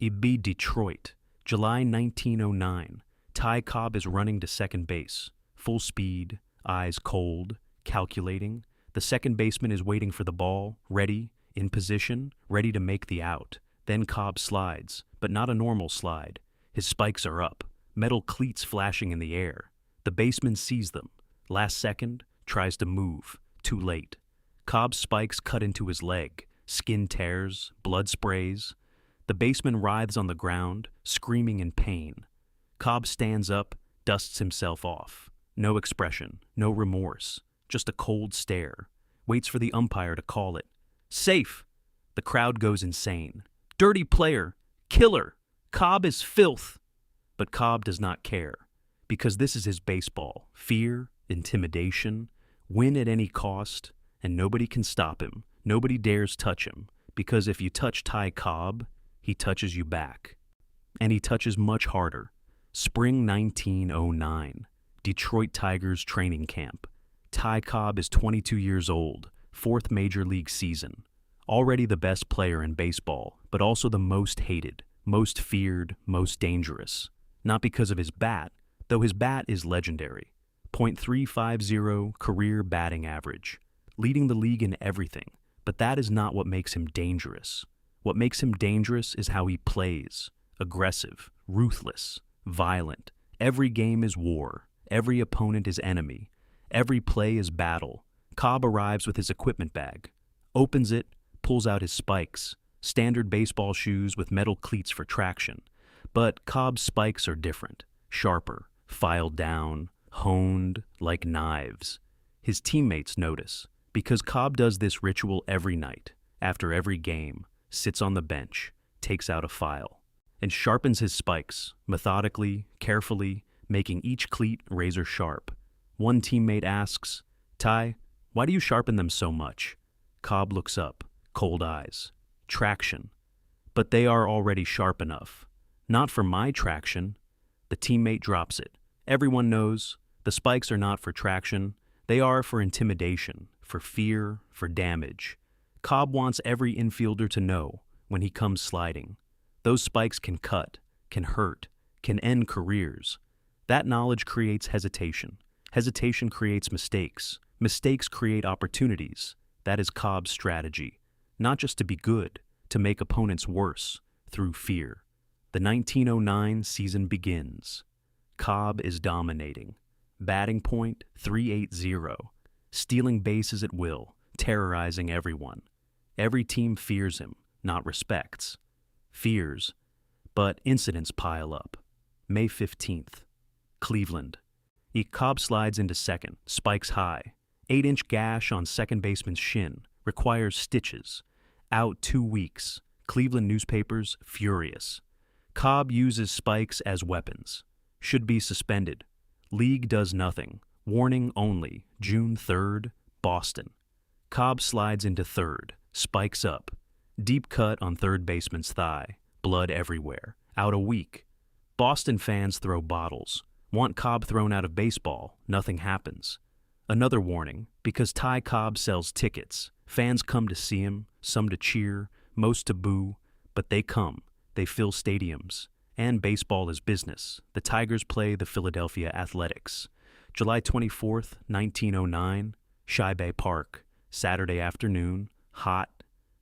Shibe, Detroit, July 1909. Ty Cobb is running to second base. Full speed, eyes cold, calculating. The second baseman is waiting for the ball, ready, in position, ready to make the out. Then Cobb slides, but not a normal slide. His spikes are up, metal cleats flashing in the air. The baseman sees them. Last second, tries to move. Too late. Cobb's spikes cut into his leg. Skin tears, blood sprays. The baseman writhes on the ground, screaming in pain. Cobb stands up, dusts himself off. No expression, no remorse, just a cold stare. Waits for the umpire to call it. Safe! The crowd goes insane. Dirty player! Killer! Cobb is filth! But Cobb does not care, because this is his baseball. Fear, intimidation, win at any cost, and nobody can stop him. Nobody dares touch him, because if you touch Ty Cobb, he touches you back. And he touches much harder. Spring 1909, Detroit Tigers training camp. Ty Cobb is 22 years old, fourth major league season. Already the best player in baseball, but also the most hated, most feared, most dangerous. Not because of his bat, though his bat is legendary. .350 career batting average, leading the league in everything. But that is not what makes him dangerous. What makes him dangerous is how he plays. Aggressive, ruthless, violent. Every game is war. Every opponent is enemy. Every play is battle. Cobb arrives with his equipment bag, opens it, pulls out his spikes, standard baseball shoes with metal cleats for traction. But Cobb's spikes are different, sharper, filed down, honed like knives. His teammates notice, because Cobb does this ritual every night, after every game, sits on the bench, takes out a file, and sharpens his spikes, methodically, carefully, making each cleat razor sharp. One teammate asks, Ty, why do you sharpen them so much? Cobb looks up, cold eyes. Traction. But they are already sharp enough. Not for my traction. The teammate drops it. Everyone knows the spikes are not for traction. They are for intimidation, for fear, for damage. Cobb wants every infielder to know when he comes sliding. Those spikes can cut, can hurt, can end careers. That knowledge creates hesitation. Hesitation creates mistakes. Mistakes create opportunities. That is Cobb's strategy. Not just to be good, to make opponents worse, through fear. The 1909 season begins. Cobb is dominating. Batting point, .380. Stealing bases at will, terrorizing everyone. Every team fears him, not respects. Fears, but incidents pile up. May 15th. Cleveland. Cobb slides into second, spikes high. 8-inch gash on second baseman's shin, requires stitches. Out 2 weeks. Cleveland newspapers furious. Cobb uses spikes as weapons. Should be suspended. League does nothing. Warning only. June 3rd, Boston. Cobb slides into third, spikes up. Deep cut on third baseman's thigh. Blood everywhere. Out a week. Boston fans throw bottles. Want Cobb thrown out of baseball. Nothing happens. Another warning, because Ty Cobb sells tickets. Fans come to see him, some to cheer, most to boo, but they come. They fill stadiums. And baseball is business. The Tigers play the Philadelphia Athletics. July 24th, 1909, Shibe Park. Saturday afternoon, hot,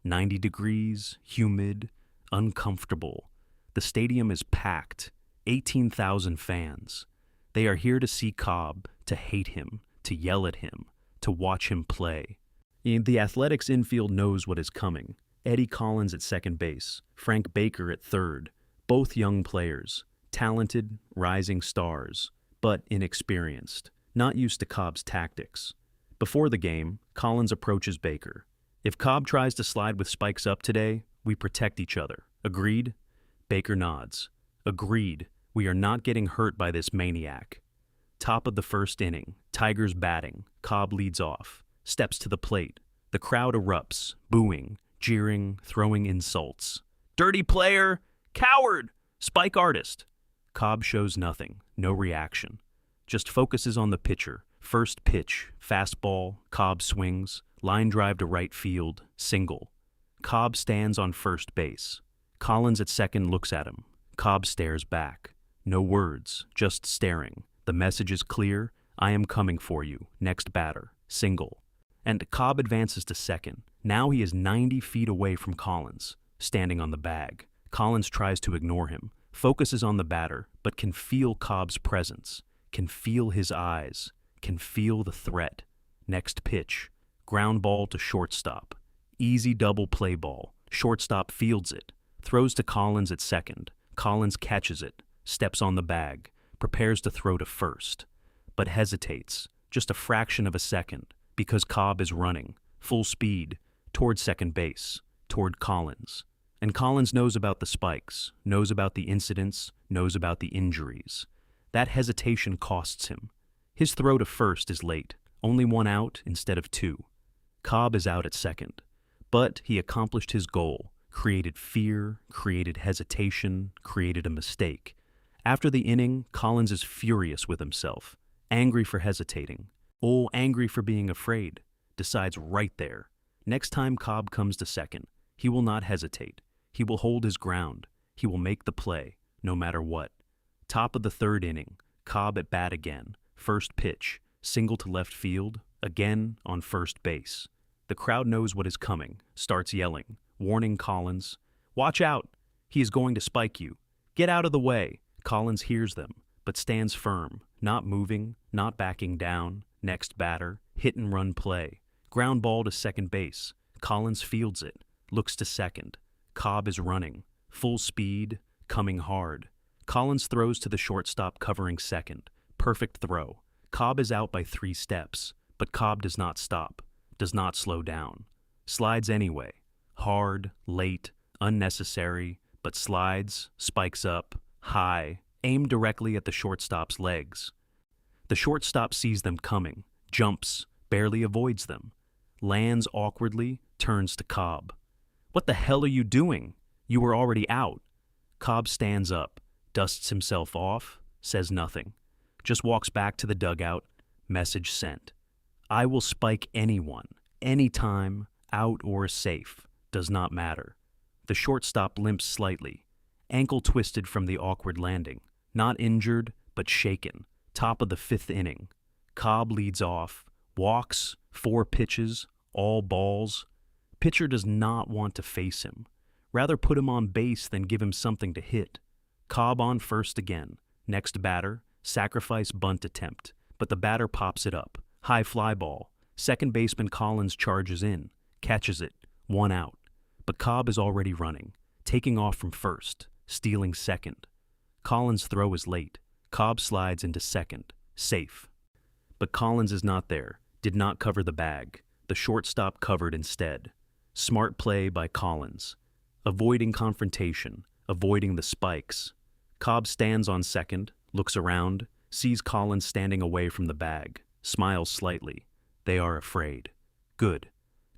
90 degrees, humid, uncomfortable. The stadium is packed, 18,000 fans. They are here to see Cobb, to hate him, to yell at him, to watch him play. The Athletics infield knows what is coming. Eddie Collins at second base, Frank Baker at third, both young players, talented, rising stars, but inexperienced, not used to Cobb's tactics. Before the game, Collins approaches Baker. If Cobb tries to slide with spikes up today, we protect each other. Agreed? Baker nods. Agreed. We are not getting hurt by this maniac. Top of the first inning, Tigers batting. Cobb leads off, steps to the plate. The crowd erupts, booing, jeering, throwing insults. Dirty player! Coward! Spike artist! Cobb shows nothing, no reaction. Just focuses on the pitcher. First pitch, fastball, Cobb swings, line drive to right field, single. Cobb stands on first base. Collins at second looks at him. Cobb stares back. No words, just staring. The message is clear. I am coming for you. Next batter. Single. And Cobb advances to second. Now he is 90 feet away from Collins, standing on the bag. Collins tries to ignore him, focuses on the batter, but can feel Cobb's presence, can feel his eyes, can feel the threat. Next pitch. Ground ball to shortstop. Easy double play ball. Shortstop fields it. Throws to Collins at second. Collins catches it, steps on the bag, prepares to throw to first, but hesitates, just a fraction of a second, because Cobb is running, full speed, toward second base, toward Collins. And Collins knows about the spikes, knows about the incidents, knows about the injuries. That hesitation costs him. His throw to first is late, only one out instead of two. Cobb is out at second, but he accomplished his goal, created fear, created hesitation, created a mistake. After the inning, Collins is furious with himself, angry for hesitating, angry for being afraid, decides right there. Next time Cobb comes to second, he will not hesitate. He will hold his ground. He will make the play, no matter what. Top of the third inning, Cobb at bat again. First pitch, single to left field, again on first base. The crowd knows what is coming, starts yelling, warning Collins. Watch out! He is going to spike you. Get out of the way! Collins hears them, but stands firm, not moving, not backing down. Next batter, hit and run play. Ground ball to second base. Collins fields it, looks to second. Cobb is running, full speed, coming hard. Collins throws to the shortstop covering second. Perfect throw. Cobb is out by 3 steps, but Cobb does not stop, does not slow down. Slides anyway. Hard, late, unnecessary, but slides, spikes up, high, aimed directly at the shortstop's legs. The shortstop sees them coming, jumps, barely avoids them, lands awkwardly, turns to Cobb. What the hell are you doing? You were already out. Cobb stands up, dusts himself off, says nothing, just walks back to the dugout, message sent. I will spike anyone, anytime, out or safe, does not matter. The shortstop limps slightly, ankle twisted from the awkward landing, not injured, but shaken. Top of the 5th inning. Cobb leads off, walks, 4 pitches, all balls. Pitcher does not want to face him. Rather put him on base than give him something to hit. Cobb on first again. Next batter, sacrifice bunt attempt, but the batter pops it up. High fly ball. Second baseman Collins charges in, catches it, 1 out. But Cobb is already running, taking off from first, stealing second. Collins' throw is late. Cobb slides into second, safe. But Collins is not there, did not cover the bag. The shortstop covered instead. Smart play by Collins. Avoiding confrontation, avoiding the spikes. Cobb stands on second, looks around, sees Collins standing away from the bag, smiles slightly. They are afraid. Good.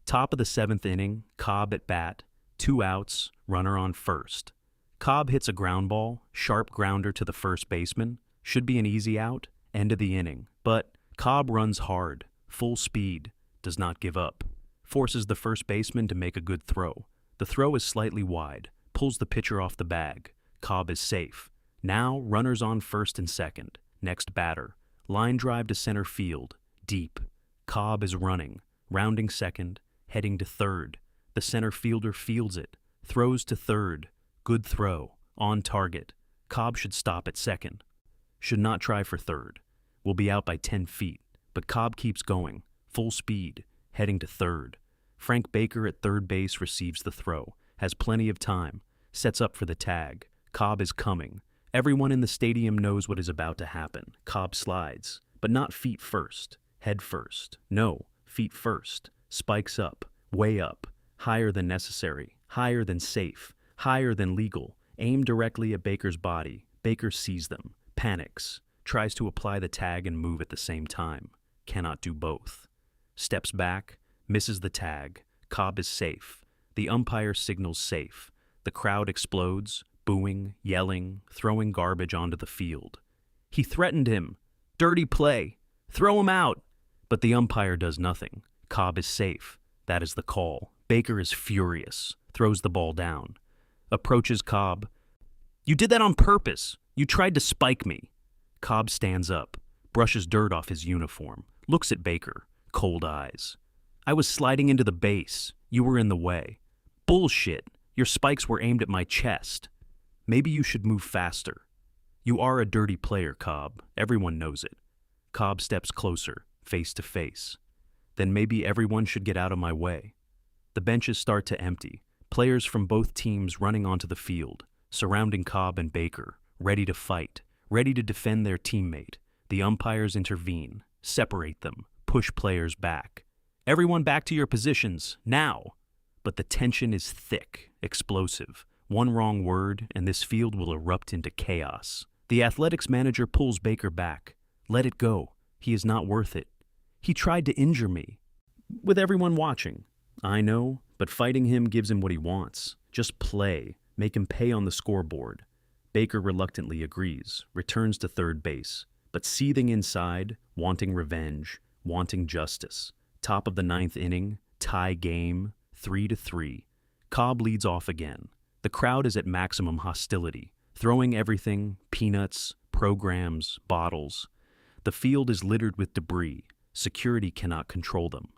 Top of the 7th inning, Cobb at bat, 2 outs, runner on first. Cobb hits a ground ball, sharp grounder to the first baseman, should be an easy out, end of the inning. But Cobb runs hard, full speed, does not give up. Forces the first baseman to make a good throw. The throw is slightly wide, pulls the pitcher off the bag. Cobb is safe. Now runners on first and second. Next batter. Line drive to center field. Deep. Cobb is running, rounding second, heading to third. The center fielder fields it, throws to third. Good throw, on target. Cobb should stop at second. Should not try for third. Will be out by 10 feet, but Cobb keeps going, full speed, heading to third. Frank Baker at third base receives the throw, has plenty of time, sets up for the tag. Cobb is coming. Everyone in the stadium knows what is about to happen. Cobb slides, but not feet first, head first. No, feet first. Spikes up, way up, higher than necessary, higher than safe, higher than legal. Aim directly at Baker's body. Baker sees them, panics, tries to apply the tag and move at the same time. Cannot do both. Steps back, misses the tag. Cobb is safe. The umpire signals safe. The crowd explodes, booing, yelling, throwing garbage onto the field. He threatened him. Dirty play. Throw him out. But the umpire does nothing. Cobb is safe. That is the call. Baker is furious. Throws the ball down. Approaches Cobb. You did that on purpose. You tried to spike me. Cobb stands up, brushes dirt off his uniform, looks at Baker, cold eyes. I was sliding into the base. You were in the way. Bullshit. Your spikes were aimed at my chest. Maybe you should move faster. You are a dirty player, Cobb. Everyone knows it. Cobb steps closer, face to face. Then maybe everyone should get out of my way. The benches start to empty, players from both teams running onto the field, surrounding Cobb and Baker, ready to fight, ready to defend their teammate. The umpires intervene, separate them, push players back. Everyone back to your positions, now! But the tension is thick, explosive. One wrong word, and this field will erupt into chaos. The athletics manager pulls Baker back. Let it go. He is not worth it. He tried to injure me. With everyone watching. I know, but fighting him gives him what he wants. Just play. Make him pay on the scoreboard. Baker reluctantly agrees, returns to third base, but seething inside, wanting revenge, wanting justice. Top of the ninth inning, tie game, 3-3. Cobb leads off again. The crowd is at maximum hostility, throwing everything, peanuts, programs, bottles. The field is littered with debris. Security cannot control them.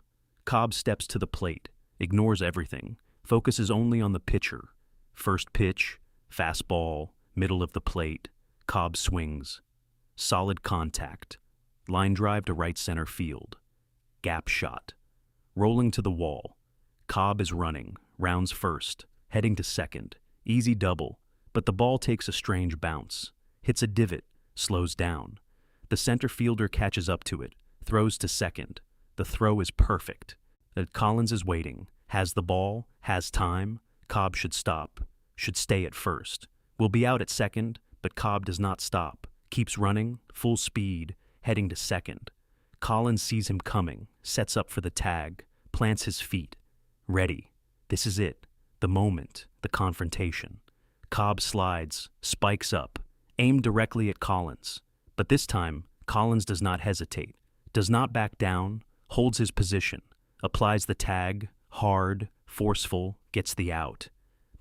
Cobb steps to the plate, ignores everything, focuses only on the pitcher. First pitch, fastball, middle of the plate. Cobb swings. Solid contact. Line drive to right center field. Gap shot. Rolling to the wall. Cobb is running, rounds first, heading to second. Easy double, but the ball takes a strange bounce. Hits a divot, slows down. The center fielder catches up to it, throws to second. The throw is perfect. Collins is waiting, has the ball, has time. Cobb should stop, should stay at first. Will be out at second, but Cobb does not stop. Keeps running, full speed, heading to second. Collins sees him coming, sets up for the tag, plants his feet. Ready. This is it. The moment, the confrontation. Cobb slides, spikes up, aimed directly at Collins. But this time, Collins does not hesitate, does not back down, holds his position, applies the tag, hard, forceful, gets the out.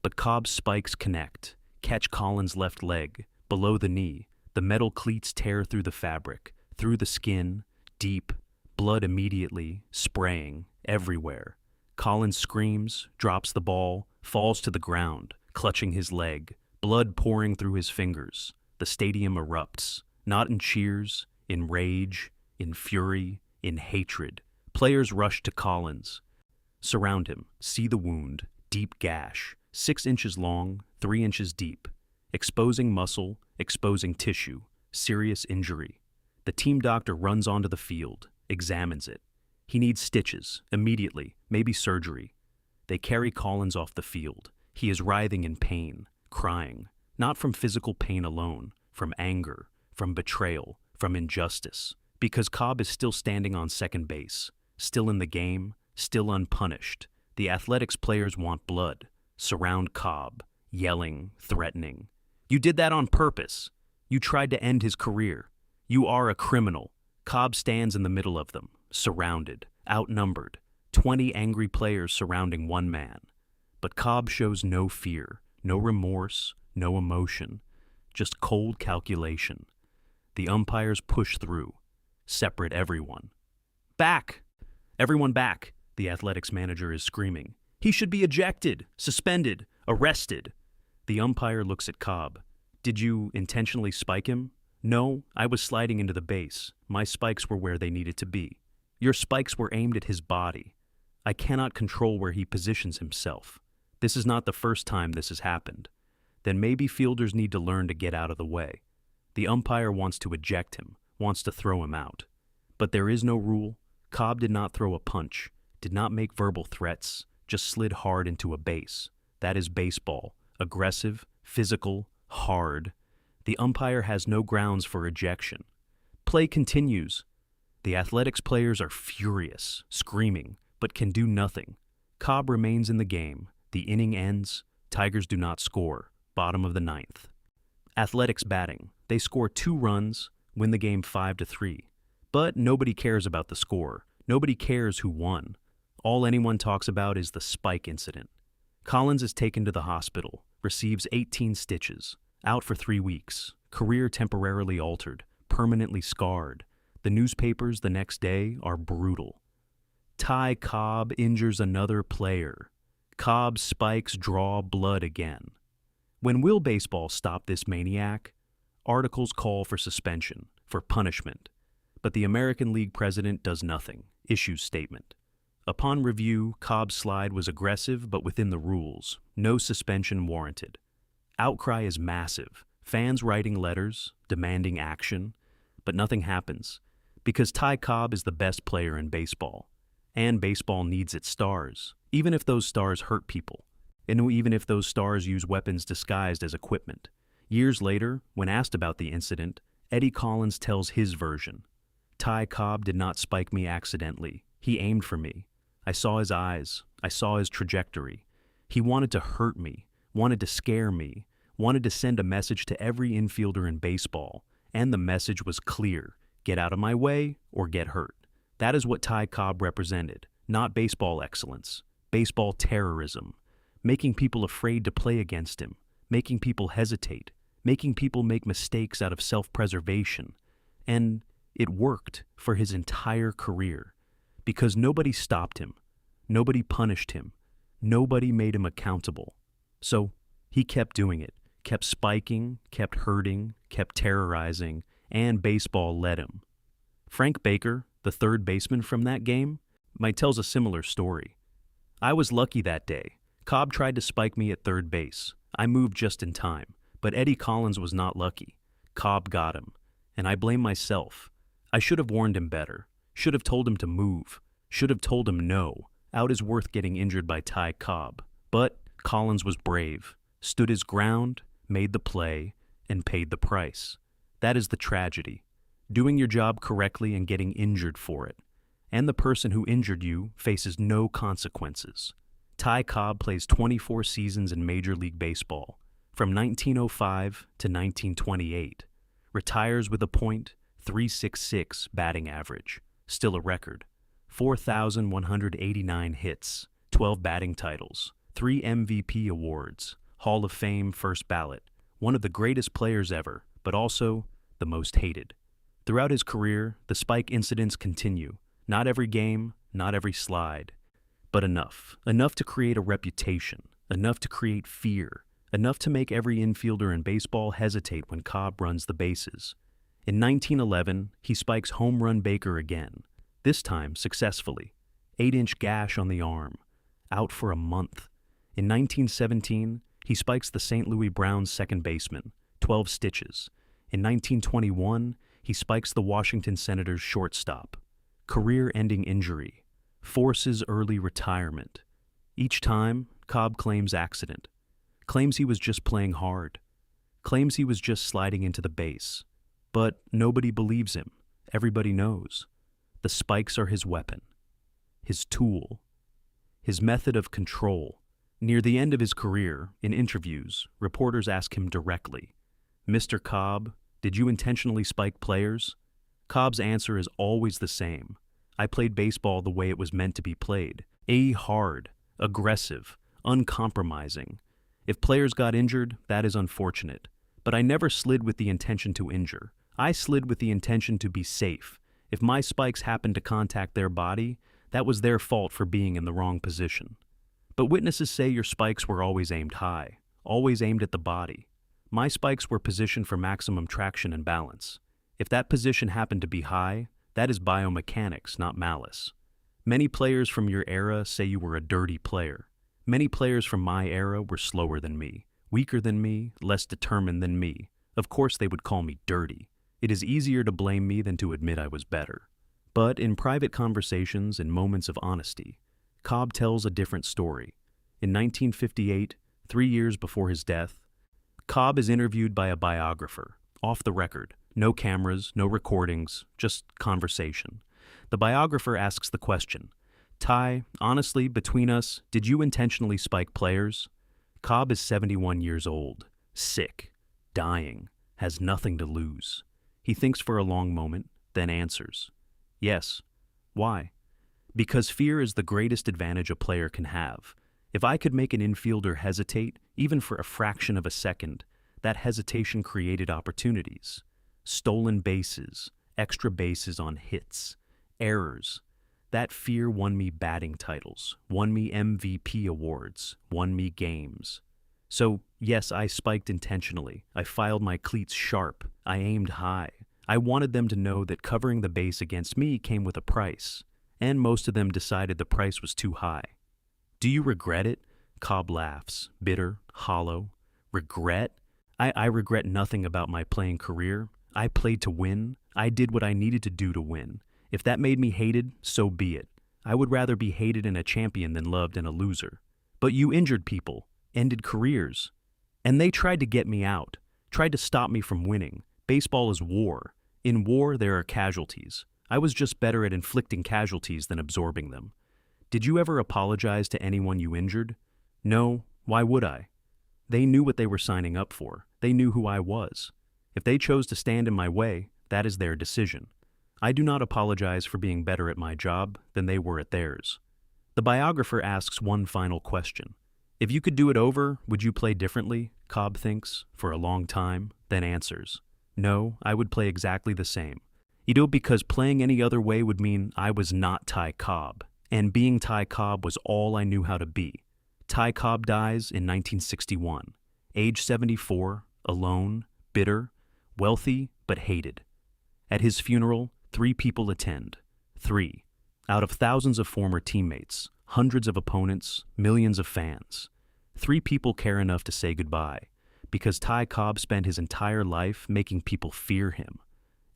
But Cobb's spikes connect, catch Collins' left leg, below the knee. The metal cleats tear through the fabric, through the skin, deep, blood immediately, spraying, everywhere. Collins screams, drops the ball, falls to the ground, clutching his leg, blood pouring through his fingers. The stadium erupts, not in cheers, in rage, in fury, in hatred. Players rush to Collins. Surround him, see the wound, deep gash, 6 inches long, 3 inches deep. Exposing muscle, exposing tissue, serious injury. The team doctor runs onto the field, examines it. He needs stitches, immediately, maybe surgery. They carry Collins off the field. He is writhing in pain, crying, not from physical pain alone, from anger, from betrayal, from injustice, because Cobb is still standing on second base, still in the game, still unpunished. The athletics players want blood, surround Cobb, yelling, threatening. You did that on purpose. You tried to end his career. You are a criminal. Cobb stands in the middle of them, surrounded, outnumbered, 20 angry players surrounding one man. But Cobb shows no fear, no remorse, no emotion, just cold calculation. The umpires push through, separate everyone. Back! Everyone back, the athletics manager is screaming. He should be ejected, suspended, arrested. The umpire looks at Cobb. Did you intentionally spike him? No, I was sliding into the base. My spikes were where they needed to be. Your spikes were aimed at his body. I cannot control where he positions himself. This is not the first time this has happened. Then maybe fielders need to learn to get out of the way. The umpire wants to eject him, wants to throw him out. But there is no rule. Cobb did not throw a punch, did not make verbal threats, just slid hard into a base. That is baseball. Aggressive, physical, hard. The umpire has no grounds for ejection. Play continues. The athletics players are furious, screaming, but can do nothing. Cobb remains in the game. The inning ends. Tigers do not score. Bottom of the ninth. Athletics batting. They score 2 runs, win the game 5-3. But nobody cares about the score. Nobody cares who won. All anyone talks about is the spike incident. Collins is taken to the hospital. receives 18 stitches, out for 3 weeks, career temporarily altered, permanently scarred. The newspapers the next day are brutal. Ty Cobb injures another player. Cobb's spikes draw blood again. When will baseball stop this maniac? Articles call for suspension, for punishment. But the American League president does nothing, issues statement. Upon review, Cobb's slide was aggressive but within the rules. No suspension warranted. Outcry is massive. Fans writing letters, demanding action. But nothing happens. Because Ty Cobb is the best player in baseball. And baseball needs its stars, even if those stars hurt people. And even if those stars use weapons disguised as equipment. Years later, when asked about the incident, Eddie Collins tells his version. Ty Cobb did not spike me accidentally. He aimed for me. I saw his eyes. I saw his trajectory. He wanted to hurt me, wanted to scare me, wanted to send a message to every infielder in baseball. And the message was clear. Get out of my way or get hurt. That is what Ty Cobb represented. Not baseball excellence. Baseball terrorism. Making people afraid to play against him. Making people hesitate. Making people make mistakes out of self-preservation. And it worked for his entire career. Because nobody stopped him. Nobody punished him. Nobody made him accountable. So he kept doing it. Kept spiking, kept hurting, kept terrorizing, and baseball let him. Frank Baker, the third baseman from that game, tells a similar story. I was lucky that day. Cobb tried to spike me at third base. I moved just in time, but Eddie Collins was not lucky. Cobb got him, and I blame myself. I should have warned him better, should have told him to move, should have told him no. Out is worth getting injured by Ty Cobb. But Collins was brave, stood his ground, made the play, and paid the price. That is the tragedy. Doing your job correctly and getting injured for it. And the person who injured you faces no consequences. Ty Cobb plays 24 seasons in Major League Baseball, from 1905 to 1928. Retires with a .366 batting average, still a record. 4,189 hits, 12 batting titles, 3 MVP awards, Hall of Fame first ballot, one of the greatest players ever, but also the most hated. Throughout his career, the spike incidents continue. Not every game, not every slide, but enough. Enough to create a reputation, enough to create fear, enough to make every infielder in baseball hesitate when Cobb runs the bases. In 1911, he spikes home run Baker again, this time successfully. 8-inch gash on the arm, out for a month. In 1917, he spikes the St. Louis Browns second baseman, 12 stitches. In 1921, he spikes the Washington Senators shortstop. Career-ending injury. Forces early retirement. Each time, Cobb claims accident. Claims he was just playing hard. Claims he was just sliding into the base. But nobody believes him. Everybody knows. The spikes are his weapon. His tool. His method of control. Near the end of his career, in interviews, reporters ask him directly, "Mr. Cobb, did you intentionally spike players?" Cobb's answer is always the same. I played baseball the way it was meant to be played. Hard, aggressive, uncompromising. If players got injured, that is unfortunate. But I never slid with the intention to injure. I slid with the intention to be safe. If my spikes happened to contact their body, that was their fault for being in the wrong position. But witnesses say your spikes were always aimed high, always aimed at the body. My spikes were positioned for maximum traction and balance. If that position happened to be high, that is biomechanics, not malice. Many players from your era say you were a dirty player. Many players from my era were slower than me, weaker than me, less determined than me. Of course they would call me dirty. It is easier to blame me than to admit I was better. But in private conversations and moments of honesty, Cobb tells a different story. In 1958, 3 years before his death, Cobb is interviewed by a biographer, off the record. No cameras, no recordings, just conversation. The biographer asks the question, "Ty, honestly, between us, did you intentionally spike players?" Cobb is 71 years old, sick, dying, has nothing to lose. He thinks for a long moment, then answers, "Yes." Why? Because fear is the greatest advantage a player can have. If I could make an infielder hesitate, even for a fraction of a second, that hesitation created opportunities. Stolen bases, extra bases on hits, errors. That fear won me batting titles, won me MVP awards, won me games. So, yes, I spiked intentionally. I filed my cleats sharp. I aimed high. I wanted them to know that covering the base against me came with a price, and most of them decided the price was too high. Do you regret it? Cobb laughs, bitter, hollow. Regret? I regret nothing about my playing career. I played to win. I did what I needed to do to win. If that made me hated, so be it. I would rather be hated and a champion than loved and a loser. But you injured people, ended careers. And they tried to get me out, tried to stop me from winning. Baseball is war. In war, there are casualties. I was just better at inflicting casualties than absorbing them. Did you ever apologize to anyone you injured? No, why would I? They knew what they were signing up for. They knew who I was. If they chose to stand in my way, that is their decision. I do not apologize for being better at my job than they were at theirs. The biographer asks one final question. If you could do it over, would you play differently? Cobb thinks, for a long time, then answers. No, I would play exactly the same. Because playing any other way would mean I was not Ty Cobb, and being Ty Cobb was all I knew how to be. Ty Cobb dies in 1961, age 74, alone, bitter, wealthy, but hated. At his funeral, 3 people attend. 3. Out of thousands of former teammates, hundreds of opponents, millions of fans. 3 people care enough to say goodbye, because Ty Cobb spent his entire life making people fear him.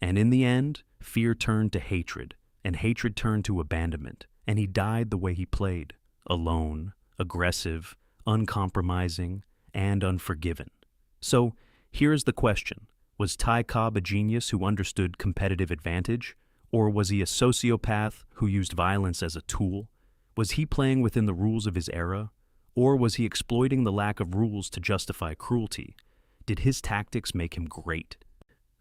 And in the end, fear turned to hatred, and hatred turned to abandonment, and he died the way he played, alone, aggressive, uncompromising, and unforgiven. So, here's the question. Was Ty Cobb a genius who understood competitive advantage? Or was he a sociopath who used violence as a tool? Was he playing within the rules of his era? Or was he exploiting the lack of rules to justify cruelty? Did his tactics make him great?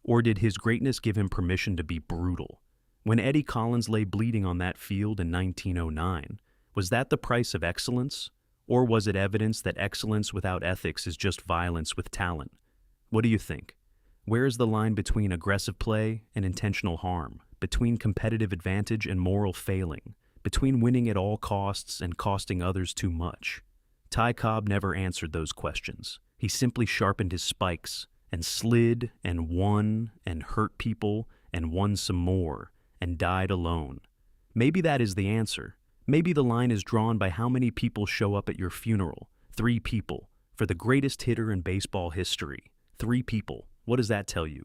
Or did his greatness give him permission to be brutal? When Eddie Collins lay bleeding on that field in 1909, was that the price of excellence? Or was it evidence that excellence without ethics is just violence with talent? What do you think? Where is the line between aggressive play and intentional harm, between competitive advantage and moral failing, between winning at all costs and costing others too much? Ty Cobb never answered those questions. He simply sharpened his spikes and slid and won and hurt people and won some more and died alone. Maybe that is the answer. Maybe the line is drawn by how many people show up at your funeral. 3 people. For the greatest hitter in baseball history. 3 people. What does that tell you?